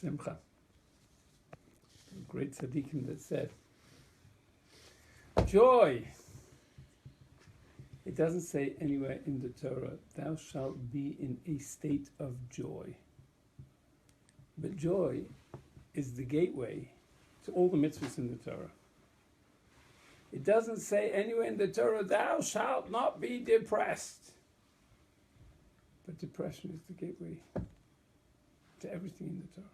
Simcha. A great tzaddikim that said, joy. It doesn't say anywhere in the Torah, thou shalt be in a state of joy. But joy is the gateway to all the mitzvahs in the Torah. It doesn't say anywhere in the Torah, thou shalt not be depressed. But depression is the gateway to everything in the Torah.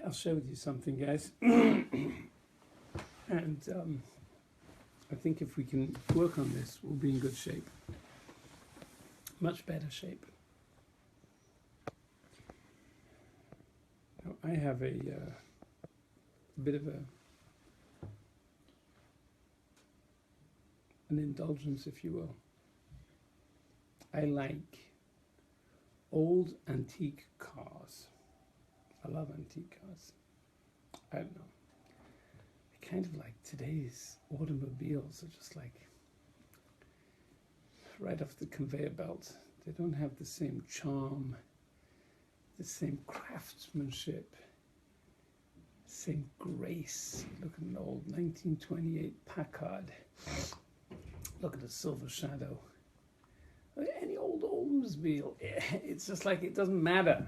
I'll share with you something, guys. And I think if we can work on this, we'll be in good shape. Much better shape. Now, I have a bit of an indulgence, if you will. I like old antique cars. I love antique cars. I don't know. I kind of like today's automobiles are just like right off the conveyor belt. They don't have the same charm, the same craftsmanship, same grace. Look at an old 1928 Packard. Look at the silver shadow. Any old Oldsmobile, it's just like it doesn't matter.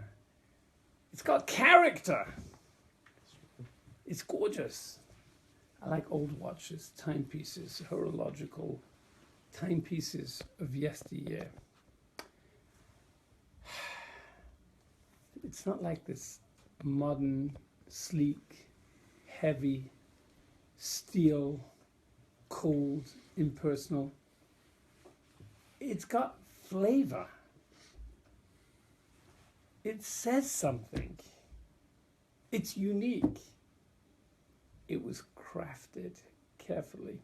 It's got character. It's gorgeous. I like old watches, timepieces, horological timepieces of yesteryear. It's not like this modern, sleek, heavy, steel, cold, impersonal. It's got flavor. It says something. It's unique. It was crafted carefully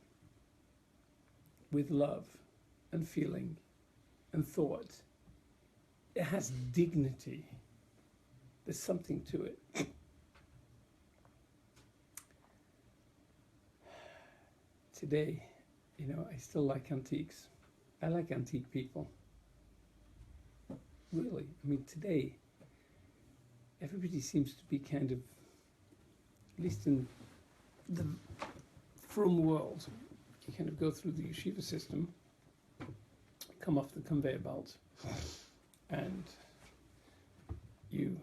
with love and feeling and thought. It has dignity. There's something to it. Today, I still like antiques. I like antique people. Really. Today, everybody seems to be kind of, at least in the frum world, you kind of go through the yeshiva system, come off the conveyor belt, and you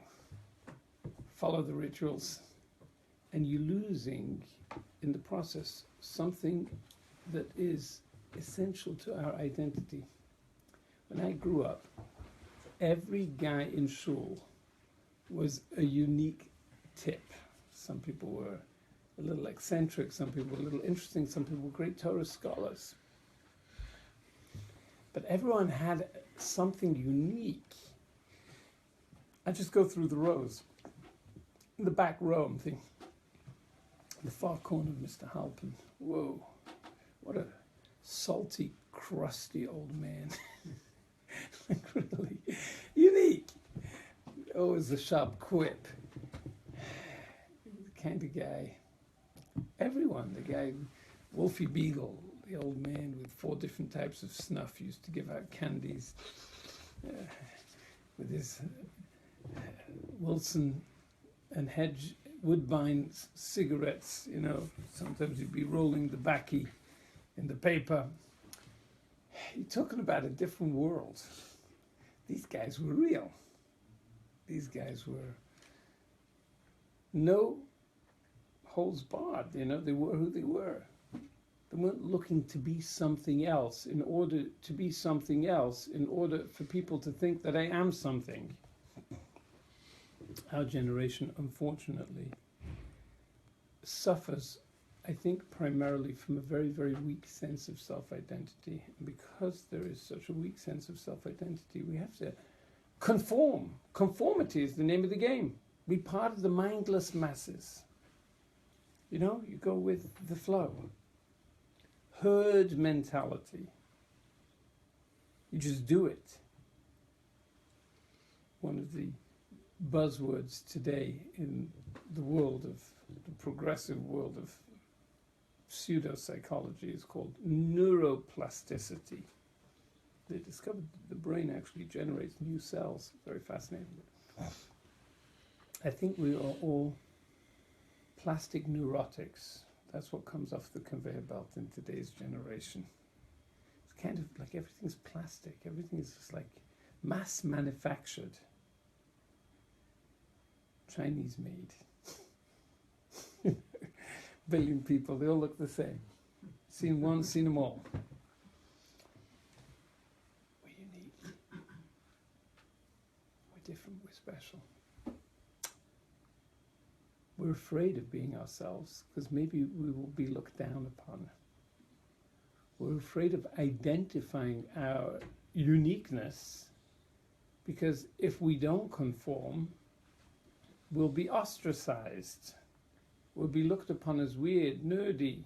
follow the rituals, and you're losing, in the process, something that is essential to our identity. When I grew up, every guy in shul was a unique tip. Some people were a little eccentric, some people were a little interesting, some people were great Torah scholars. But everyone had something unique. I just go through the rows. In the back row, I'm thinking, the far corner of Mr. Halpin. Whoa, what a salty, crusty old man. Like really unique. Always a sharp quip. The kind of guy. Everyone, the guy, Wolfie Beagle, the old man with 4 different types of snuff, used to give out candies with his Wilson and Hedge Woodbine cigarettes, Sometimes he'd be rolling the backy in the paper. You're talking about a different world. These guys were real. These guys were no holds barred, they were who they were. They weren't looking to be something else in order to be something else, in order for people to think that I am something. Our generation, unfortunately, suffers, I think, primarily from a very, very weak sense of self-identity. And because there is such a weak sense of self-identity, we have to conform. Conformity is the name of the game. Be part of the mindless masses. You go with the flow. Herd mentality. You just do it. One of the buzzwords today in the world of the progressive world of pseudo-psychology is called neuroplasticity. They discovered that the brain actually generates new cells. Very fascinating. I think we are all plastic neurotics. That's what comes off the conveyor belt in today's generation. It's kind of like everything's plastic. Everything is just like mass manufactured. Chinese made. Billion people, they all look the same. Seen one, seen them all. We're unique. We're different, we're special. We're afraid of being ourselves because maybe we will be looked down upon. We're afraid of identifying our uniqueness because if we don't conform, we'll be ostracized. We'll be looked upon as weird, nerdy,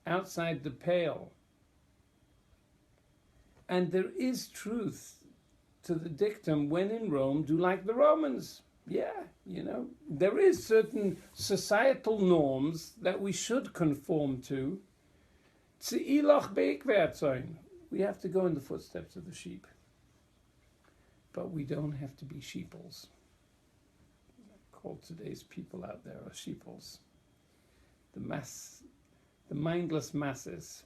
outside the pale. And there is truth to the dictum, when in Rome, do like the Romans. Yeah, there is certain societal norms that we should conform to. We have to go in the footsteps of the sheep. But we don't have to be sheeples. I call today's people out there are sheeples. The mindless masses.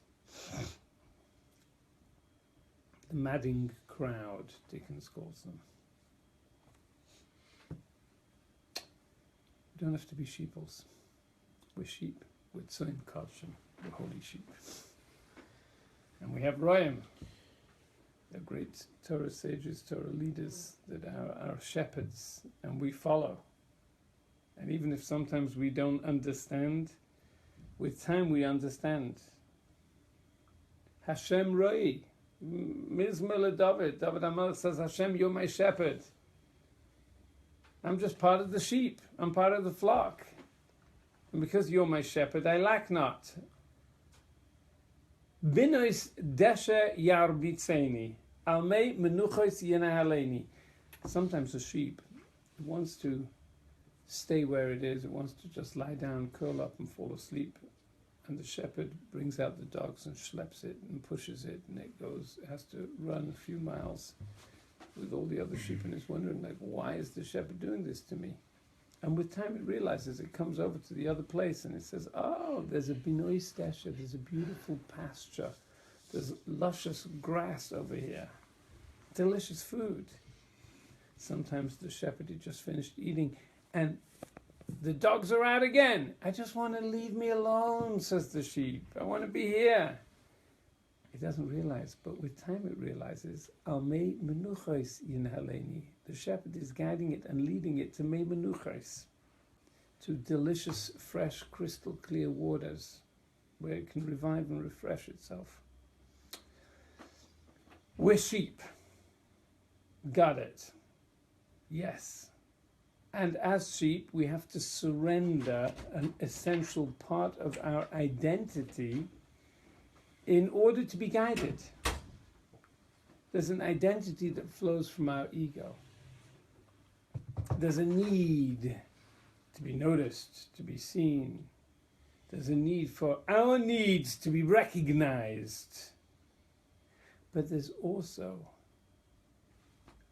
The madding crowd, Dickens calls them. We don't have to be sheeples. We're sheep. We're tzoin kodshim. We're holy sheep. And we have Royim. They're great Torah sages, Torah leaders that are our shepherds, and we follow. And even if sometimes we don't understand, with time we understand. Hashem Roi. Mizmor David. David HaMelech says, Hashem, you're my shepherd. I'm just part of the sheep. I'm part of the flock. And because you're my shepherd, I lack not. Binois deshe yarbitzeni. Almei menuchos yenahaleni. Sometimes a sheep wants to stay where it is. It wants to just lie down, curl up and fall asleep. And the shepherd brings out the dogs and schleps it and pushes it, and it has to run a few miles with all the other sheep, and it's wondering, like, why is the shepherd doing this to me? And with time it realizes, it comes over to the other place and it says, oh, there's a binoi stasha, there's a beautiful pasture, there's luscious grass over here, delicious food. Sometimes the shepherd had just finished eating and the dogs are out again. I just want to leave me alone, says the sheep. I want to be here. It doesn't realize, but with time it realizes, Al mei menuchos yinhaleni. The shepherd is guiding it and leading it to mei menuchos, to delicious, fresh, crystal clear waters, where it can revive and refresh itself. We're sheep. Got it. Yes. And as sheep, we have to surrender an essential part of our identity in order to be guided. There's an identity that flows from our ego. There's a need to be noticed, to be seen. There's a need for our needs to be recognized. But there's also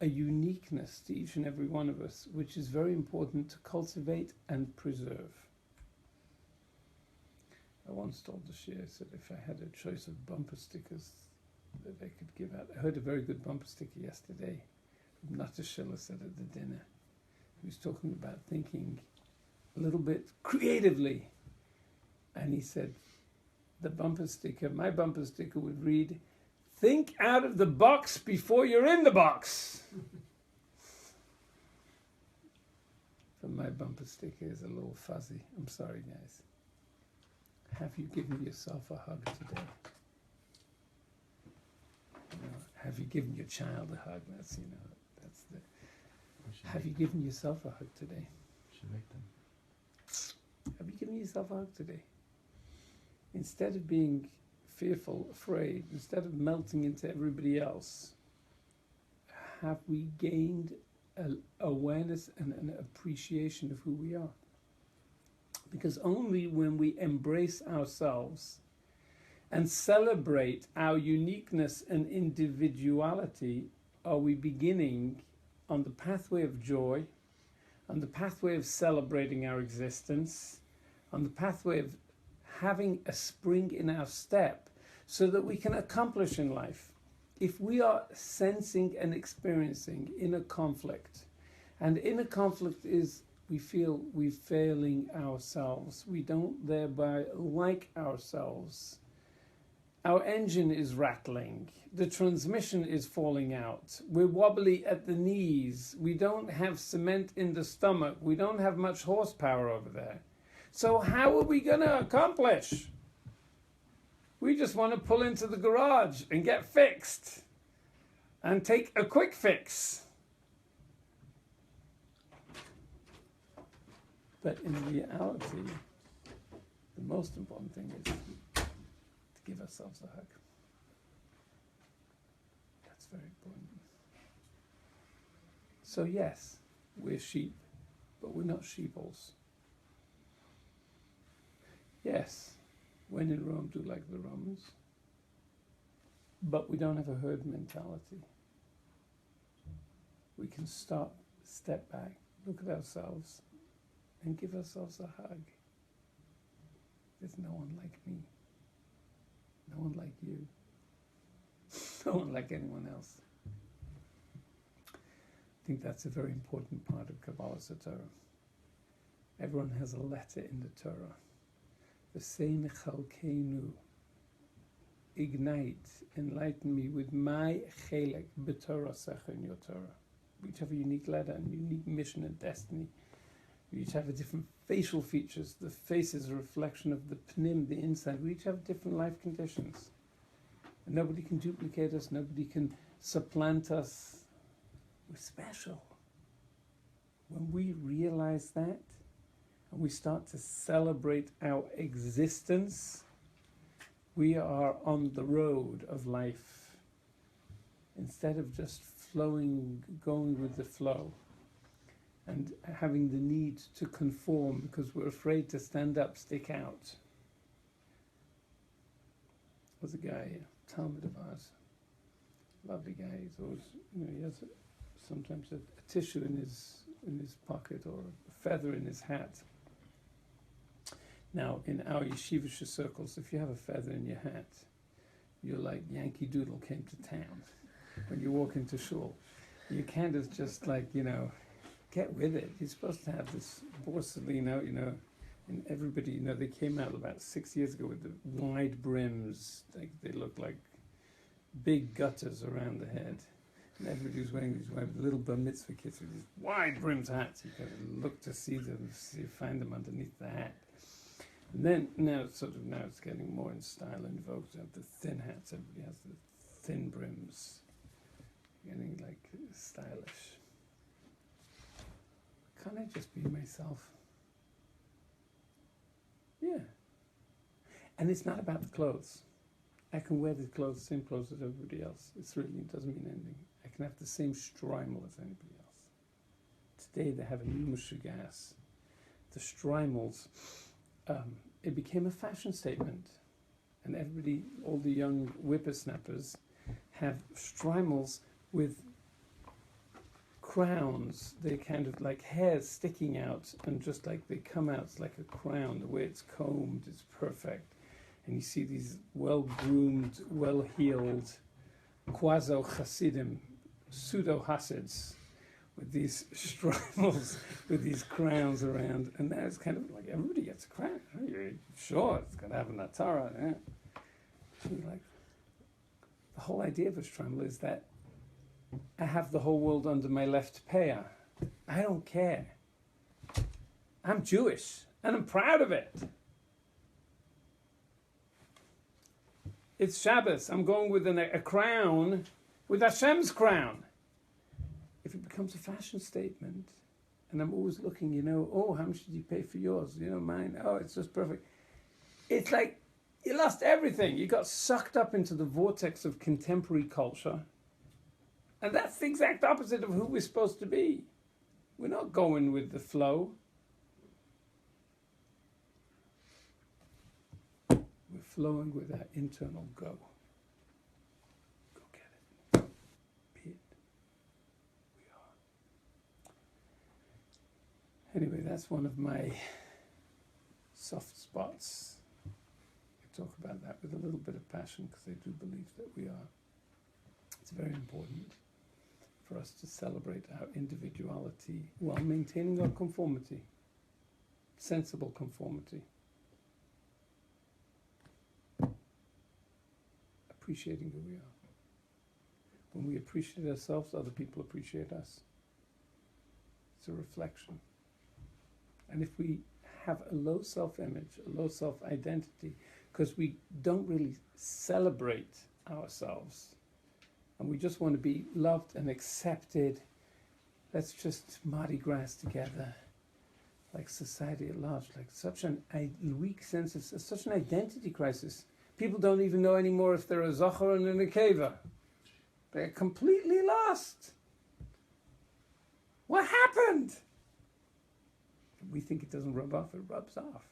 a uniqueness to each and every one of us, which is very important to cultivate and preserve. I once told the Shia, I said, if I had a choice of bumper stickers that I could give out, I heard a very good bumper sticker yesterday from Nata Schiller said at the dinner. He was talking about thinking a little bit creatively. And he said, my bumper sticker would read, think out of the box before you're in the box. But my bumper sticker is a little fuzzy. I'm sorry, guys. Have you given yourself a hug today? Have you given your child a hug? That's the. Have you given yourself a hug today? Should make them. Have you given yourself a hug today? Instead of being fearful, afraid, instead of melting into everybody else, have we gained an awareness and an appreciation of who we are? Because only when we embrace ourselves and celebrate our uniqueness and individuality, are we beginning on the pathway of joy, on the pathway of celebrating our existence, on the pathway of having a spring in our step so that we can accomplish in life. If we are sensing and experiencing inner conflict, and inner conflict is we feel we're failing ourselves, we don't thereby like ourselves, our engine is rattling, the transmission is falling out, we're wobbly at the knees, we don't have cement in the stomach, we don't have much horsepower over there. So how are we going to accomplish? We just want to pull into the garage and get fixed and take a quick fix. But in reality, the most important thing is to give ourselves a hug. That's very important. So yes, we're sheep, but we're not sheeples. Yes, when in Rome, do like the Romans. But we don't have a herd mentality. We can stop, step back, look at ourselves, and give ourselves a hug. There's no one like me. No one like you. No one like anyone else. I think that's a very important part of Kabbalah Torah. Everyone has a letter in the Torah. V'sein chalkeinu, ignite, enlighten me with my chelek b'Torah secha in your Torah. We each have a unique letter and unique mission and destiny. We each have a different facial features. The face is a reflection of the pnim, the inside. We each have different life conditions. And nobody can duplicate us. Nobody can supplant us. We're special. When we realize that, and we start to celebrate our existence, we are on the road of life. Instead of just flowing, going with the flow, and having the need to conform because we're afraid to stand up, stick out. There's a guy, Talmud of ours, lovely guy. He's always, he has sometimes a tissue in his pocket or a feather in his hat. Now, in our yeshivish circles, if you have a feather in your hat, you're like Yankee Doodle came to town. When you walk into shul, you kind of just like, get with it. You're supposed to have this Borsalino, and everybody, they came out about 6 years ago with the wide brims. Like they look like big gutters around the head. And everybody's wearing these little bar mitzvah kids with these wide brimmed hats. You kind of look to see them, find them underneath the hat. And then now it's getting more in style and vogue. You have the thin hats. Everybody has the thin brims. Getting like stylish. Can't I just be myself? Yeah. And it's not about the clothes. I can wear the same clothes as everybody else. It doesn't mean anything. I can have the same shtreimel as anybody else. Today they have a new mushigas. The shtreimels, it became a fashion statement. And everybody, all the young whippersnappers, have shtreimels with crowns. They're kind of like hairs sticking out, and just like they come out like a crown. The way it's combed is perfect. And you see these well-groomed, well-heeled quasi-Hasidim, pseudo-Hasids, with these shtreimels, with these crowns around. And now it's kind of like everybody gets a crown. You're sure, it's going to have an atara. Yeah. Like, the whole idea of a shtreimel is that I have the whole world under my left pair. I don't care. I'm Jewish, and I'm proud of it. It's Shabbos. I'm going with a crown, with Hashem's crown. If it becomes a fashion statement, and I'm always looking, how much did you pay for yours? Mine. Oh, it's just perfect. It's like you lost everything. You got sucked up into the vortex of contemporary culture. And that's the exact opposite of who we're supposed to be. We're not going with the flow. We're flowing with our internal go. Go get it. Be it. We are. Anyway, that's one of my soft spots. I talk about that with a little bit of passion because I do believe that we are. It's very important for us to celebrate our individuality while maintaining our conformity, sensible conformity. Appreciating who we are. When we appreciate ourselves, other people appreciate us. It's a reflection. And if we have a low self-image, a low self-identity, because we don't really celebrate ourselves, and we just want to be loved and accepted, let's just Mardi Gras together, like society at large, like such a weak sense of, such an identity crisis. People don't even know anymore if they're a Zachar and a Nekeva. They're completely lost. What happened? We think it doesn't rub off, it rubs off.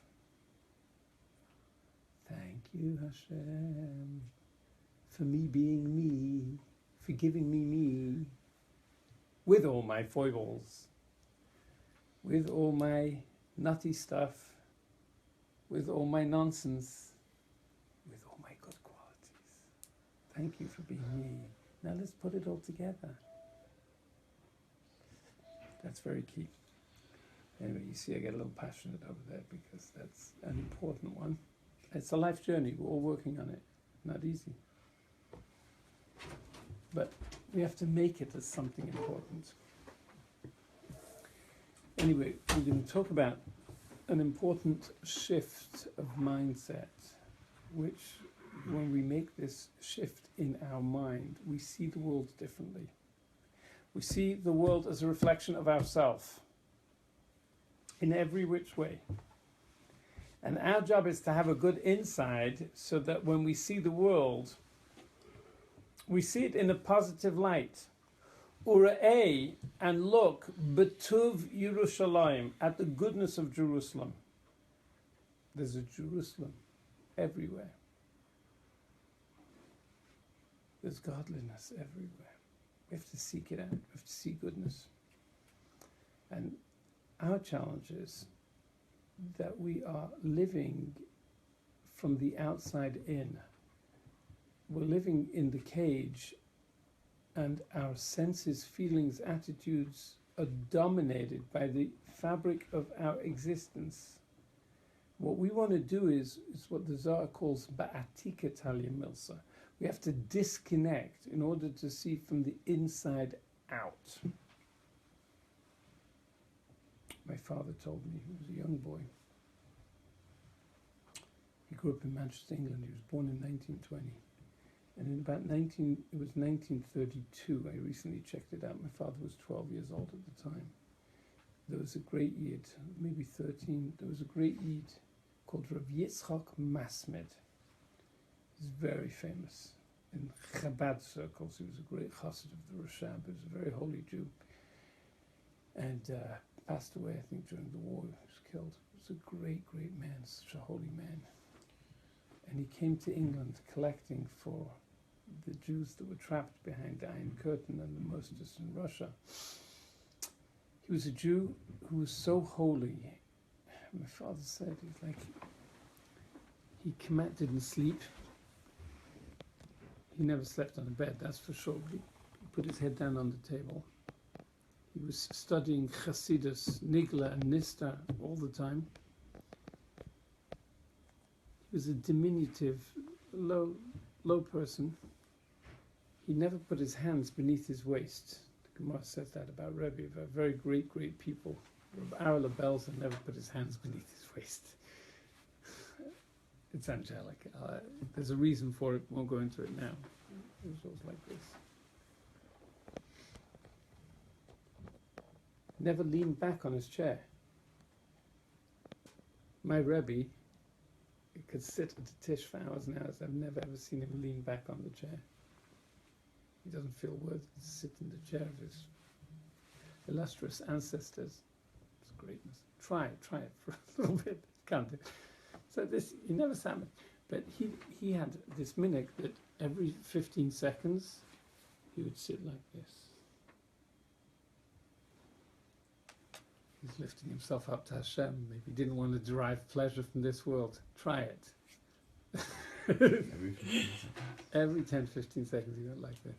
Thank you, Hashem, for me being me, for giving me, with all my foibles, with all my nutty stuff, with all my nonsense, with all my good qualities. Thank you for being me. Now let's put it all together. That's very key. Anyway, you see I get a little passionate over there because that's an important one. It's a life journey. We're all working on it. Not easy. But we have to make it as something important. Anyway, we're going to talk about an important shift of mindset, which when we make this shift in our mind, we see the world differently. We see the world as a reflection of ourselves in every which way. And our job is to have a good inside so that when we see the world, we see it in a positive light. Ura'ei, and look, betuv Yerushalayim, at the goodness of Jerusalem. There's a Jerusalem everywhere. There's godliness everywhere. We have to seek it out. We have to see goodness. And our challenge is that we are living from the outside in. We're living in the cage, and our senses, feelings, attitudes are dominated by the fabric of our existence. What we want to do is what the Zohar calls ba'atika talia milsa. We have to disconnect in order to see from the inside out. My father told me, he was a young boy. He grew up in Manchester, England. He was born in 1920. And in about 1932, I recently checked it out. My father was 12 years old at the time. There was a great Yid, maybe 13. There was a great Yid called Rabbi Yitzchak Masmed. He's very famous in Chabad circles. He was a great chassid of the Rashab. He was a very holy Jew. And passed away, I think, during the war. He was killed. He was a great, great man, such a holy man. And he came to England collecting for the Jews that were trapped behind the Iron Curtain and the Mostas in Russia. He was a Jew who was so holy. My father said, he's like, he didn't sleep. He never slept on a bed, that's for sure. He put his head down on the table. He was studying Chassidus, Nigla, and Nista all the time. He was a diminutive, low person. He never put his hands beneath his waist. The Gemara says that about Rabbi, about very great, great people. Rabbi Belzer never put his hands beneath his waist. It's angelic. There's a reason for it. Won't go into it now. It was always like this. Never leaned back on his chair. My Rabbi could sit at the tish for hours and hours. I've never ever seen him lean back on the chair. He doesn't feel worthy to sit in the chair of his illustrious ancestors. It's greatness. Try it for a little bit. Can't do. So this, he never sat. But he had this minhag that every 15 seconds he would sit like this. He's lifting himself up to Hashem. Maybe he didn't want to derive pleasure from this world. Try it. Every 10, 15 seconds he went like this.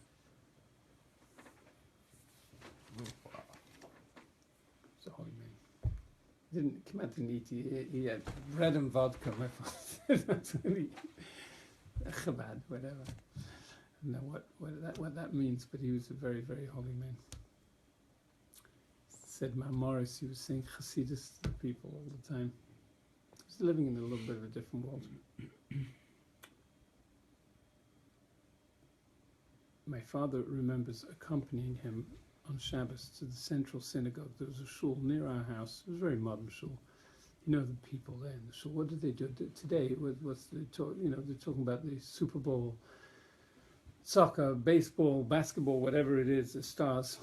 Wow. It's a holy man. He didn't come out to eat. He had bread and vodka. My father said that's really Chabad, whatever. I don't know what that means, but he was a very, very holy man. Said Morris, he was saying Hasidus to people all the time. He was living in a little bit of a different world. My father remembers accompanying him on Shabbos to the central synagogue. There was a shul near our house. It was a very modern shul. You know the people there in the shul. What did they do today? What's the talk? You know, they're talking about the Super Bowl, soccer, baseball, basketball, whatever it is, the stars.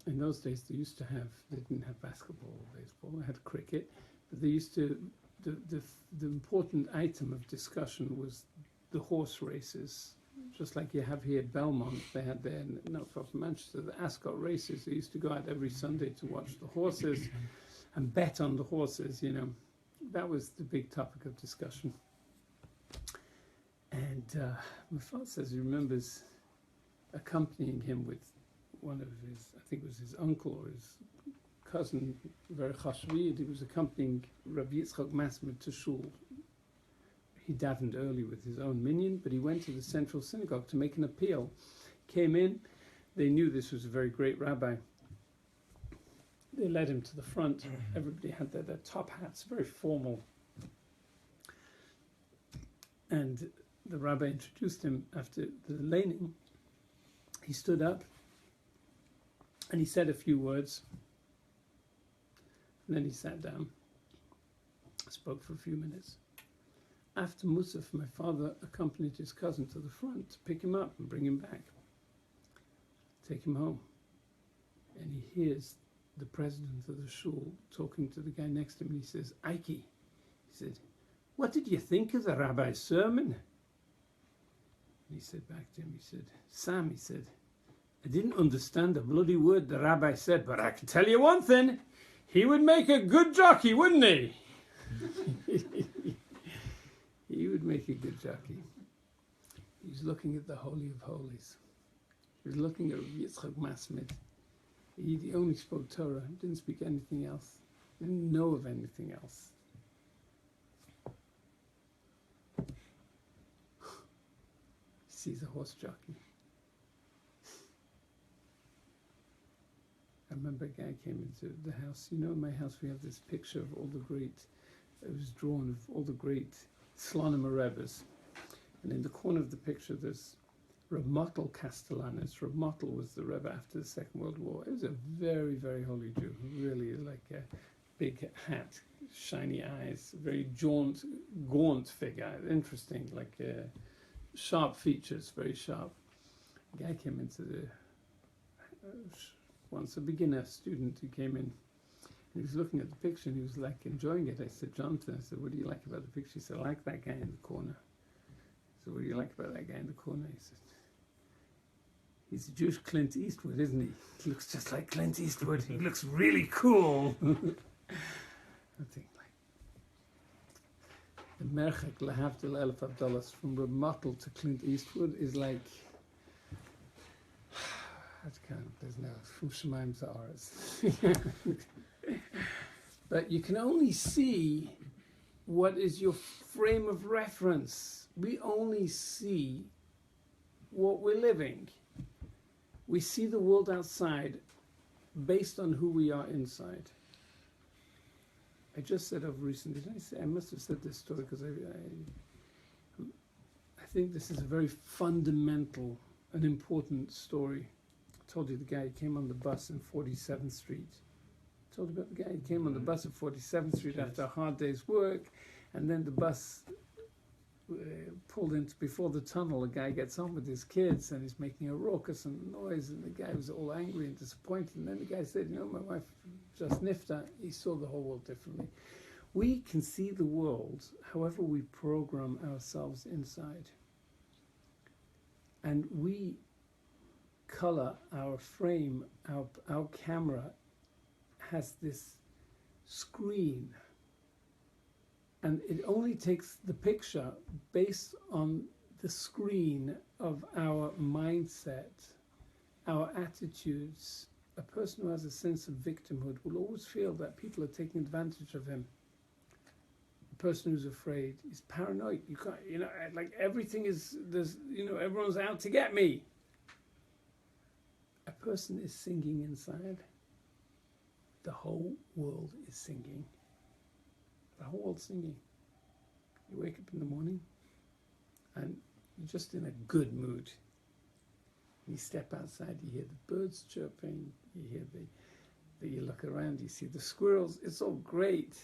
In those days, they didn't have basketball or baseball. They had cricket, but they used to. The important item of discussion was the horse races. Just like you have here at Belmont, they had there, not far from Manchester, the Ascot races. They used to go out every Sunday to watch the horses and bet on the horses, you know. That was the big topic of discussion. And my father says he remembers accompanying him with one of his, I think it was his uncle or his cousin, very chashvid. He was accompanying Rabbi Yitzchak Masmid to shul. He davened early with his own minion, but he went to the central synagogue to make an appeal. Came in, they knew this was a very great rabbi. They led him to the front. Everybody had their top hats, very formal. And the rabbi introduced him after the laning. He stood up and he said a few words. And then he sat down, spoke for a few minutes. After Musaf, my father accompanied his cousin to the front to pick him up and bring him back, take him home. And he hears the president of the shul talking to the guy next to him, and he says, Ike, he said, what did you think of the rabbi's sermon? And he said back to him, he said, Sam, he said, I didn't understand a bloody word the rabbi said, but I can tell you one thing, he would make a good jockey, wouldn't he? He would make a good jockey. He was looking at the Holy of Holies. He was looking at Yitzchak Masmid. He only spoke Torah, didn't speak anything else, didn't know of anything else. He sees a horse jockey. I remember a guy came into the house. You know, in my house we have this picture of all the great, it was drawn of all the great Slonim Rebbes. And in the corner of the picture there's Reb Motel Castellanos. Reb Motel was the Rebbe after the Second World War. He was a very, very holy Jew. Really like a big hat, shiny eyes, very gaunt figure. Interesting, like sharp features, very sharp. A guy came into the, once a beginner student who came in. He was looking at the picture and he was like enjoying it. I said, Jonathan, I said, what do you like about the picture? He said, I like that guy in the corner. I said, what do you like about that guy in the corner? He said, he's a Jewish Clint Eastwood, isn't he? He looks just like Clint Eastwood. He looks really cool. I think like the Merchek Lahavdil Elef Abdullah from Reb Motel to Clint Eastwood is like, that's kind of, there's no from Shemaim to Aras. But you can only see what is your frame of reference. We only see what we're living. We see the world outside based on who we are inside. I just said of recently, did I say, I must have said this story because I think this is a very fundamental and important story. I told you the guy who came on the bus in 47th Street. I told you about the guy who came on the bus at 47th Street after a hard day's work, and then the bus pulled in before the tunnel. A guy gets on with his kids and he's making a raucous and noise, and the guy was all angry and disappointed. And then the guy said, you know, my wife just nifta. He saw the whole world differently. We can see the world however we program ourselves inside. And we color our frame, our camera has this screen. And it only takes the picture based on the screen of our mindset, our attitudes. A person who has a sense of victimhood will always feel that people are taking advantage of him. A person who's afraid is paranoid. You can't, like everything is, there's, everyone's out to get me. A person is singing inside. The whole world is singing. The whole world's singing. You wake up in the morning and you're just in a good mood. You step outside, you hear the birds chirping, you hear you look around, you see the squirrels. It's all great.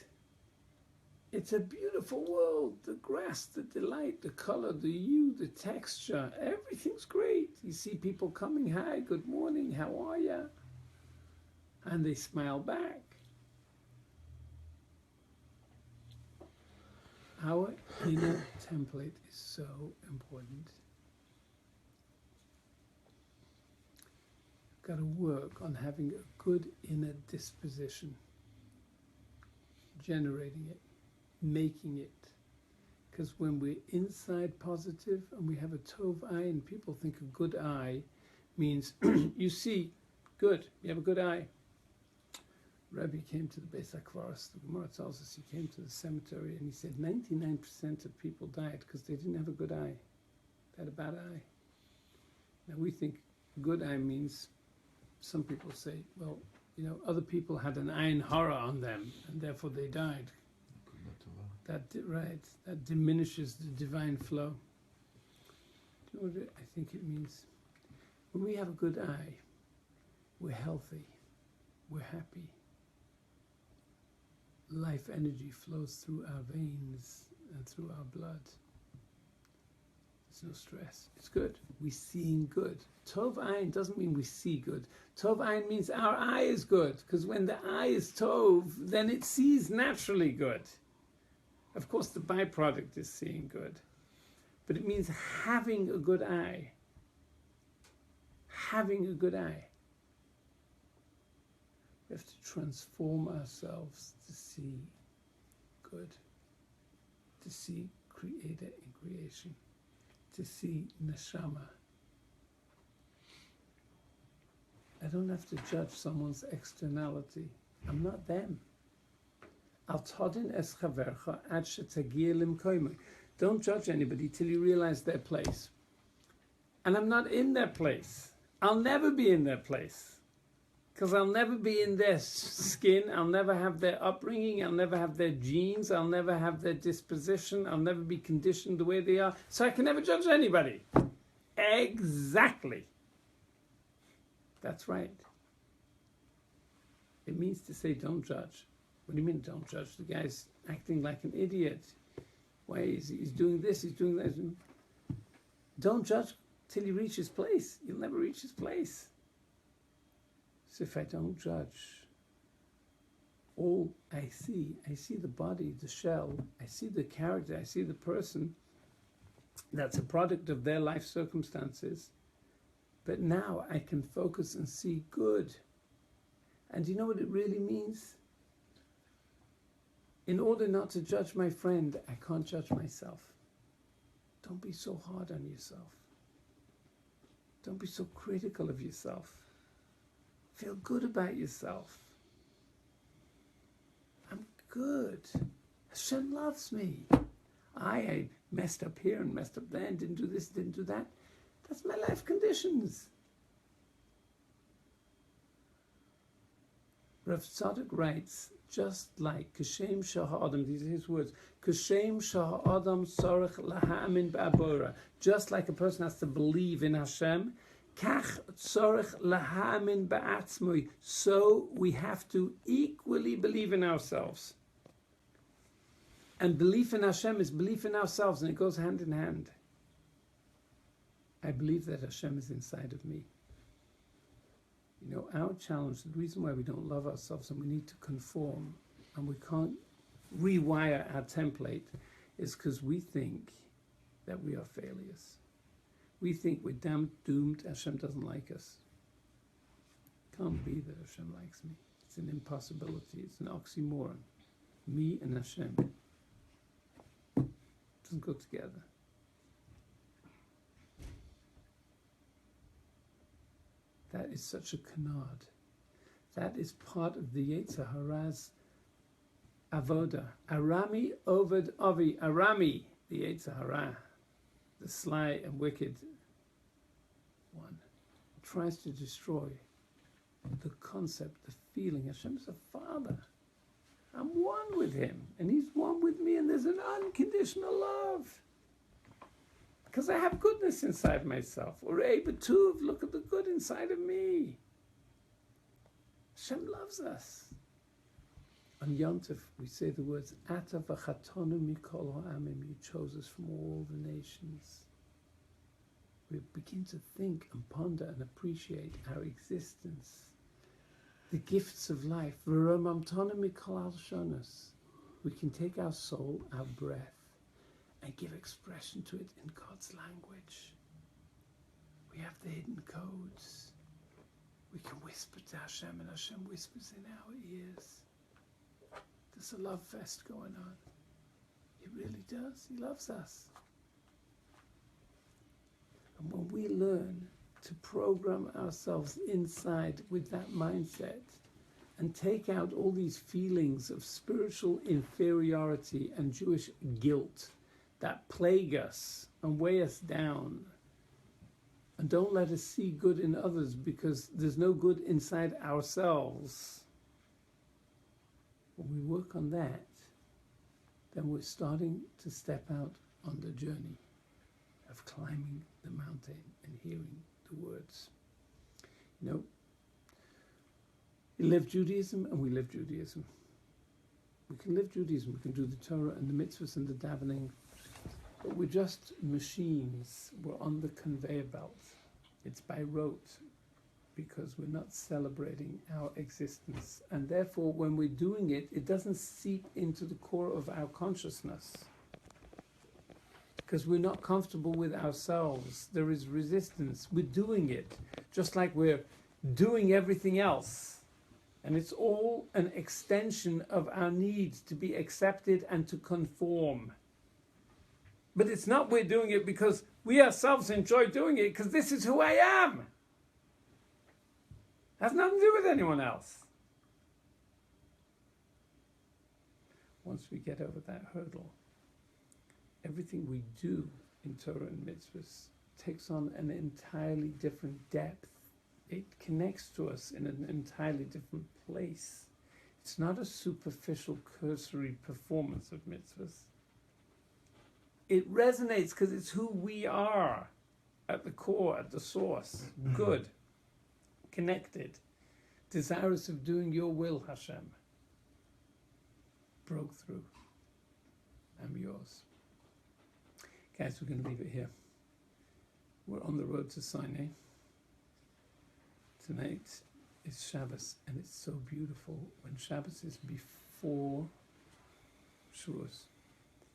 It's a beautiful world. The grass, the delight, the color, the hue, the texture, everything's great. You see people coming, hi, good morning, how are you? And they smile back. Our inner template is so important. We've got to work on having a good inner disposition, generating it, making it. Because when we're inside positive and we have a tov ayin, people think a good eye means you see good, you have a good eye. Rabbi came to the Beis HaKvaros, the Gemara tells us he came to the cemetery and he said 99% of people died because they didn't have a good eye. They had a bad eye. Now we think good eye means, some people say, well, other people had an ayin hara on them and therefore they died. That diminishes the divine flow. Do you know what I think it means? When we have a good eye, we're healthy, we're happy. Life energy flows through our veins and through our blood. There's no stress. It's good. We're seeing good. Tov ayin doesn't mean we see good. Tov ayin means our eye is good, because when the eye is tov, then it sees naturally good. Of course, the byproduct is seeing good. But it means having a good eye. Having a good eye. We have to transform ourselves to see good, to see Creator in creation, to see Neshama. I don't have to judge someone's externality. I'm not them. Al todin es chavercha ad shetagia limkoimei. Don't judge anybody till you realize their place. And I'm not in their place. I'll never be in their place. Because I'll never be in their skin, I'll never have their upbringing, I'll never have their genes, I'll never have their disposition, I'll never be conditioned the way they are, so I can never judge anybody. Exactly. That's right. It means to say don't judge. What do you mean don't judge? The guy's acting like an idiot. Why is he's doing this, he's doing that. Don't judge till you reach his place. You'll never reach his place. So if I don't judge, all I see the body, the shell, I see the character, I see the person that's a product of their life circumstances. But now I can focus and see good. And do you know what it really means? In order not to judge my friend, I can't judge myself. Don't be so hard on yourself. Don't be so critical of yourself. Feel good about yourself. I'm good. Hashem loves me. I messed up here and messed up there and didn't do this, didn't do that. That's my life conditions. Rav Tzadok writes, just like Kashem Shahadam, these are his words, Kashem Shahadam Sarach Laha'amin Ba'abora, just like a person has to believe in Hashem, Kach Tzorech Laha'amin Ba'atzmui, so we have to equally believe in ourselves. And belief in Hashem is belief in ourselves, and it goes hand in hand. I believe that Hashem is inside of me. Our challenge, the reason why we don't love ourselves and we need to conform, and we can't rewire our template is because we think that we are failures. We think we're damn doomed, Hashem doesn't like us. Can't be that Hashem likes me. It's an impossibility, it's an oxymoron. Me and Hashem doesn't go together. That is such a canard. That is part of the Yetzer Hara's avoda. Arami oved avi. Arami, the Yetzer Hara, the sly and wicked one, tries to destroy the concept, the feeling. Hashem's a father. I'm one with him, and he's one with me, and there's an unconditional love. Because I have goodness inside myself. Or B'tuv, look at the good inside of me. Hashem loves us. On Yom Tov, we say the words, Ata v'chatonu mikol ha'amim, you chose us from all the nations. We begin to think and ponder and appreciate our existence. The gifts of life. V'romamtonu mikol al-shonos. We can take our soul, our breath, and give expression to it in God's language. We have the hidden codes. We can whisper to Hashem, and Hashem whispers in our ears. There's a love fest going on. He really does. He loves us. And when we learn to program ourselves inside with that mindset and take out all these feelings of spiritual inferiority and Jewish guilt that plague us and weigh us down, and don't let us see good in others because there's no good inside ourselves. When we work on that, then we're starting to step out on the journey of climbing the mountain and hearing the words. You know, we live Judaism and we live Judaism. We can live Judaism, we can do the Torah and the mitzvahs and the davening, but we're just machines. We're on the conveyor belt. It's by rote because we're not celebrating our existence. And therefore, when we're doing it, it doesn't seep into the core of our consciousness because we're not comfortable with ourselves. There is resistance. We're doing it just like we're doing everything else. And it's all an extension of our need to be accepted and to conform. But it's not we're doing it because we ourselves enjoy doing it, because this is who I am. It has nothing to do with anyone else. Once we get over that hurdle, everything we do in Torah and mitzvahs takes on an entirely different depth. It connects to us in an entirely different place. It's not a superficial, cursory performance of mitzvahs. It resonates because it's who we are at the core, at the source. Good, connected, desirous of doing your will, Hashem. Broke through. I'm yours. Guys, we're going to leave it here. We're on the road to Sinai. Tonight is Shabbos, and it's so beautiful when Shabbos is before Shavuos.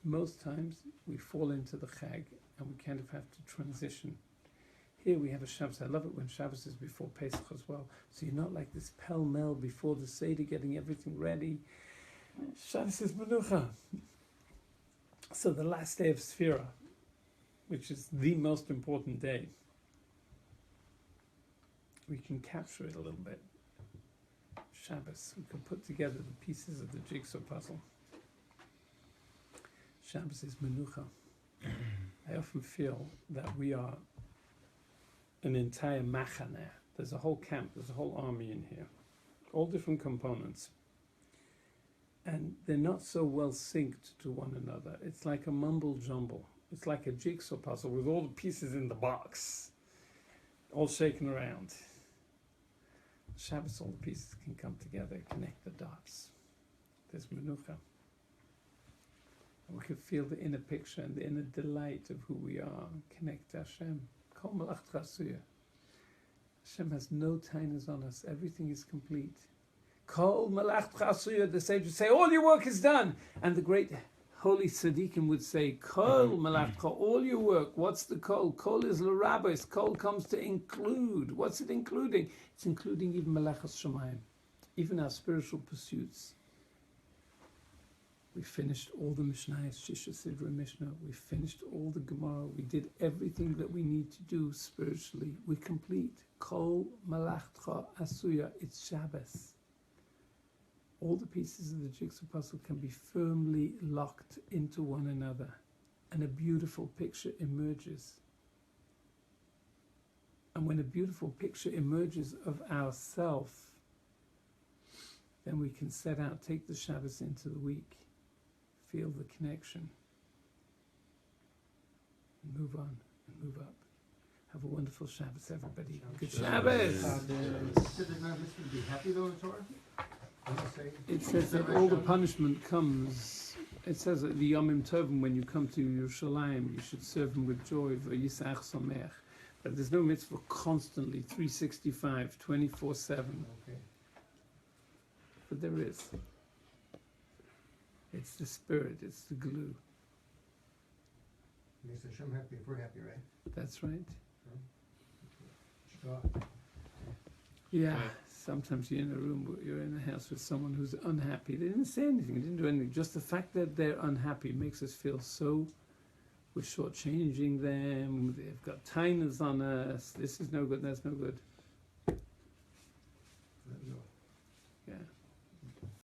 Most times we fall into the Chag and we kind of have to transition. Here we have a Shabbos. I love it when Shabbos is before Pesach as well. So you're not like this pell-mell before the Seder getting everything ready. Shabbos is Menucha. So the last day of Sfira, which is the most important day, we can capture it a little bit. Shabbos, we can put together the pieces of the jigsaw puzzle. Shabbos is Menucha. I often feel that we are an entire machaneh. There's a whole camp, there's a whole army in here. All different components. And they're not so well synced to one another. It's like a mumble jumble. It's like a jigsaw puzzle with all the pieces in the box, all shaken around. Shabbos, all the pieces can come together, connect the dots. There's Menucha. And we can feel the inner picture and the inner delight of who we are. Connect to Hashem. Kol malach trasuya. Hashem has no tainas on us. Everything is complete. Kol Malachcha Asuya, the sages say, all your work is done. And the great holy tzaddikim would say, Kol Malachcha, all your work. What's the Kol? Kol is l'rabbis. Kol comes to include. What's it including? It's including even Malachas Shamayim, even our spiritual pursuits. We finished all the Mishnayos, Shisha Sidra Mishnah. We finished all the Gemara. We did everything that we need to do spiritually. We complete. Kol Malachcha Asuya. It's Shabbos. All the pieces of the jigsaw puzzle can be firmly locked into one another, and a beautiful picture emerges. And when a beautiful picture emerges of ourself, then we can set out, take the Shabbos into the week, feel the connection, and move on and move up. Have a wonderful Shabbos, everybody. Good Shabbos! Be happy though in Torah? It says that all the punishment comes. It says that the Yomim Tovim, when you come to Yerushalayim, you should serve them with joy. V'yisach somech. But there's no mitzvah constantly, 365, 24/7. Okay. But there is. It's the spirit. It's the glue. Makes Hashem happy if we're happy, right? That's right. Sure. Yeah. Sometimes you're in a room, you're in a house with someone who's unhappy. They didn't say anything, they didn't do anything. Just the fact that they're unhappy makes us feel so, we're shortchanging them, they've got tainas on us, this is no good, that's no good.